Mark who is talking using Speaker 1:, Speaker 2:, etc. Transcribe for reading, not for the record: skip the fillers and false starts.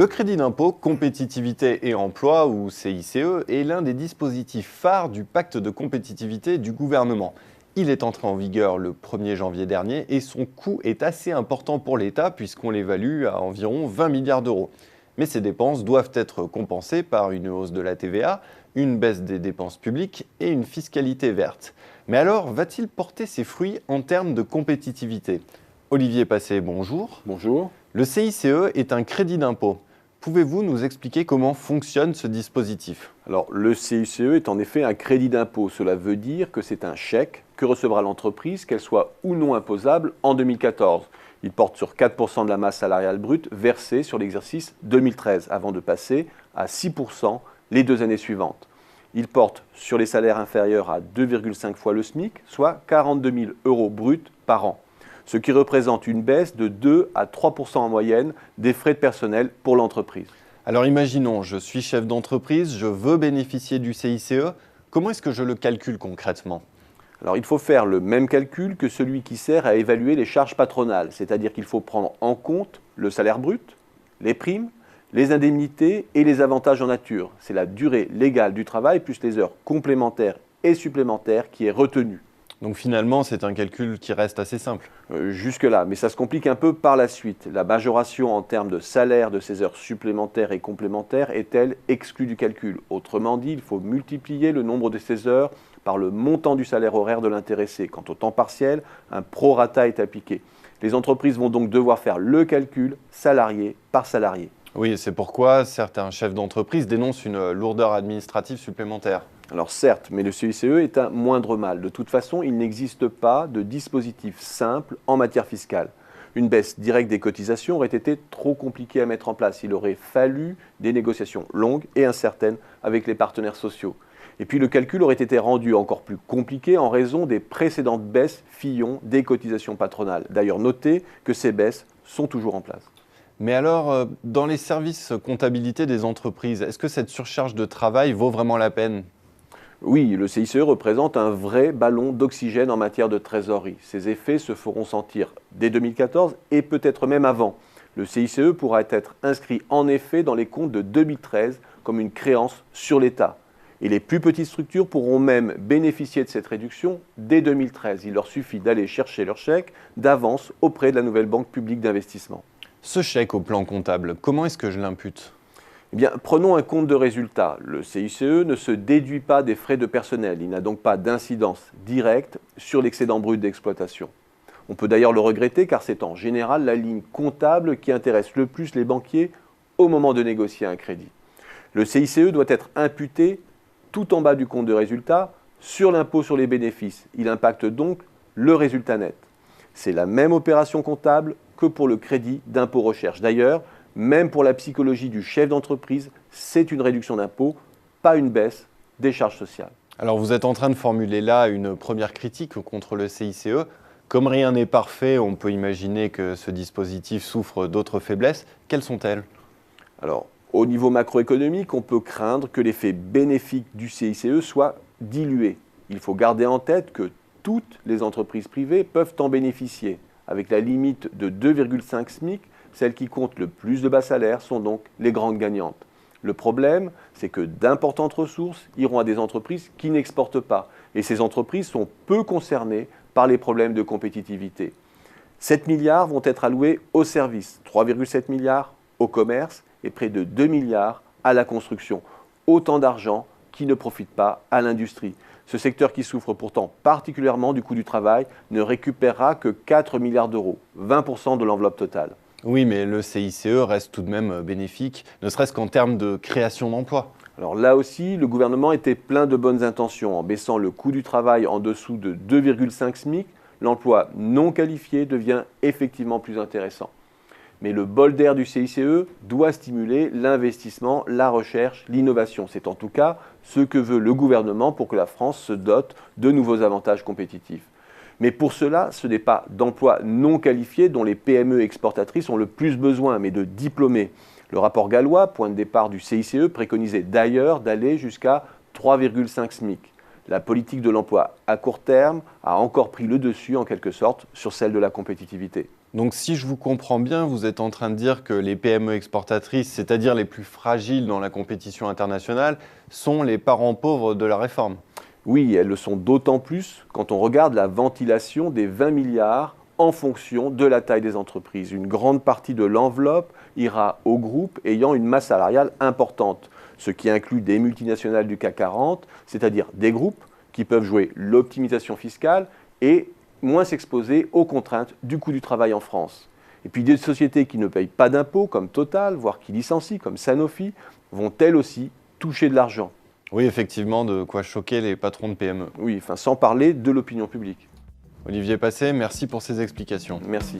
Speaker 1: Le crédit d'impôt, compétitivité et emploi, ou CICE, est l'un des dispositifs phares du pacte de compétitivité du gouvernement. Il est entré en vigueur le 1er janvier dernier et son coût est assez important pour l'État puisqu'on l'évalue à environ 20 milliards d'euros. Mais ces dépenses doivent être compensées par une hausse de la TVA, une baisse des dépenses publiques et une fiscalité verte. Mais alors, va-t-il porter ses fruits en termes de compétitivité ? Olivier Passé, bonjour.
Speaker 2: Bonjour.
Speaker 1: Le CICE est un crédit d'impôt. Pouvez-vous nous expliquer comment fonctionne ce dispositif ?
Speaker 2: Alors, le CICE est en effet un crédit d'impôt. Cela veut dire que c'est un chèque que recevra l'entreprise, qu'elle soit ou non imposable, en 2014. Il porte sur 4% de la masse salariale brute versée sur l'exercice 2013, avant de passer à 6% les 2 années suivantes. Il porte sur les salaires inférieurs à 2,5 fois le SMIC, soit 42 000 euros bruts par an, ce qui représente une baisse de 2 à 3% en moyenne des frais de personnel pour l'entreprise.
Speaker 1: Alors imaginons, je suis chef d'entreprise, je veux bénéficier du CICE. Comment est-ce que je le calcule concrètement ?
Speaker 2: Alors il faut faire le même calcul que celui qui sert à évaluer les charges patronales, c'est-à-dire qu'il faut prendre en compte le salaire brut, les primes, les indemnités et les avantages en nature. C'est la durée légale du travail plus les heures complémentaires et supplémentaires qui est retenue.
Speaker 1: Donc finalement, c'est un calcul qui reste assez simple.
Speaker 2: Jusque-là, mais ça se complique un peu par la suite. La majoration en termes de salaire de ces heures supplémentaires et complémentaires est-elle exclue du calcul ? Autrement dit, il faut multiplier le nombre de ces heures par le montant du salaire horaire de l'intéressé. Quant au temps partiel, un prorata est appliqué. Les entreprises vont donc devoir faire le calcul salarié par salarié.
Speaker 1: Oui, c'est pourquoi certains chefs d'entreprise dénoncent une lourdeur administrative supplémentaire.
Speaker 2: Alors certes, mais le CICE est un moindre mal. De toute façon, il n'existe pas de dispositif simple en matière fiscale. Une baisse directe des cotisations aurait été trop compliquée à mettre en place. Il aurait fallu des négociations longues et incertaines avec les partenaires sociaux. Et puis le calcul aurait été rendu encore plus compliqué en raison des précédentes baisses Fillon des cotisations patronales. D'ailleurs, notez que ces baisses sont toujours en place.
Speaker 1: Mais alors, dans les services comptabilité des entreprises, est-ce que cette surcharge de travail vaut vraiment la peine ?
Speaker 2: Oui, le CICE représente un vrai ballon d'oxygène en matière de trésorerie. Ces effets se feront sentir dès 2014 et peut-être même avant. Le CICE pourra être inscrit en effet dans les comptes de 2013 comme une créance sur l'État. Et les plus petites structures pourront même bénéficier de cette réduction dès 2013. Il leur suffit d'aller chercher leur chèque d'avance auprès de la nouvelle banque publique d'investissement.
Speaker 1: Ce chèque au plan comptable, comment est-ce que je l'impute ?
Speaker 2: Eh bien, prenons un compte de résultat. Le CICE ne se déduit pas des frais de personnel. Il n'a donc pas d'incidence directe sur l'excédent brut d'exploitation. On peut d'ailleurs le regretter car c'est en général la ligne comptable qui intéresse le plus les banquiers au moment de négocier un crédit. Le CICE doit être imputé tout en bas du compte de résultat sur l'impôt sur les bénéfices. Il impacte donc le résultat net. C'est la même opération comptable que pour le crédit d'impôt recherche. D'ailleurs, même pour la psychologie du chef d'entreprise, c'est une réduction d'impôt, pas une baisse des charges sociales.
Speaker 1: Alors vous êtes en train de formuler là une première critique contre le CICE. Comme rien n'est parfait, on peut imaginer que ce dispositif souffre d'autres faiblesses. Quelles sont-elles ?
Speaker 2: Alors, au niveau macroéconomique, on peut craindre que l'effet bénéfique du CICE soit dilué. Il faut garder en tête que toutes les entreprises privées peuvent en bénéficier. Avec la limite de 2,5 SMIC, celles qui comptent le plus de bas salaires sont donc les grandes gagnantes. Le problème, c'est que d'importantes ressources iront à des entreprises qui n'exportent pas. Et ces entreprises sont peu concernées par les problèmes de compétitivité. 7 milliards vont être alloués aux services, 3,7 milliards au commerce et près de 2 milliards à la construction. Autant d'argent qui ne profite pas à l'industrie. Ce secteur qui souffre pourtant particulièrement du coût du travail ne récupérera que 4 milliards d'euros, 20% de l'enveloppe totale.
Speaker 1: Oui, mais le CICE reste tout de même bénéfique, ne serait-ce qu'en termes de création d'emplois.
Speaker 2: Alors là aussi, le gouvernement était plein de bonnes intentions. En baissant le coût du travail en dessous de 2,5 SMIC, l'emploi non qualifié devient effectivement plus intéressant. Mais le bol d'air du CICE doit stimuler l'investissement, la recherche, l'innovation. C'est en tout cas ce que veut le gouvernement pour que la France se dote de nouveaux avantages compétitifs. Mais pour cela, ce n'est pas d'emplois non qualifiés dont les PME exportatrices ont le plus besoin, mais de diplômés. Le rapport Gallois, point de départ du CICE, préconisait d'ailleurs d'aller jusqu'à 3,5 SMIC. La politique de l'emploi à court terme a encore pris le dessus, en quelque sorte, sur celle de la compétitivité.
Speaker 1: Donc si je vous comprends bien, vous êtes en train de dire que les PME exportatrices, c'est-à-dire les plus fragiles dans la compétition internationale, sont les parents pauvres de la réforme.
Speaker 2: Oui, elles le sont d'autant plus quand on regarde la ventilation des 20 milliards en fonction de la taille des entreprises. Une grande partie de l'enveloppe ira aux groupes ayant une masse salariale importante, ce qui inclut des multinationales du CAC 40, c'est-à-dire des groupes qui peuvent jouer l'optimisation fiscale et moins s'exposer aux contraintes du coût du travail en France. Et puis des sociétés qui ne payent pas d'impôts, comme Total, voire qui licencient, comme Sanofi, vont elles aussi toucher de l'argent.
Speaker 1: Oui, effectivement, de quoi choquer les patrons de PME.
Speaker 2: Oui, enfin, sans parler de l'opinion publique.
Speaker 1: Olivier Passé, merci pour ces explications.
Speaker 2: Merci.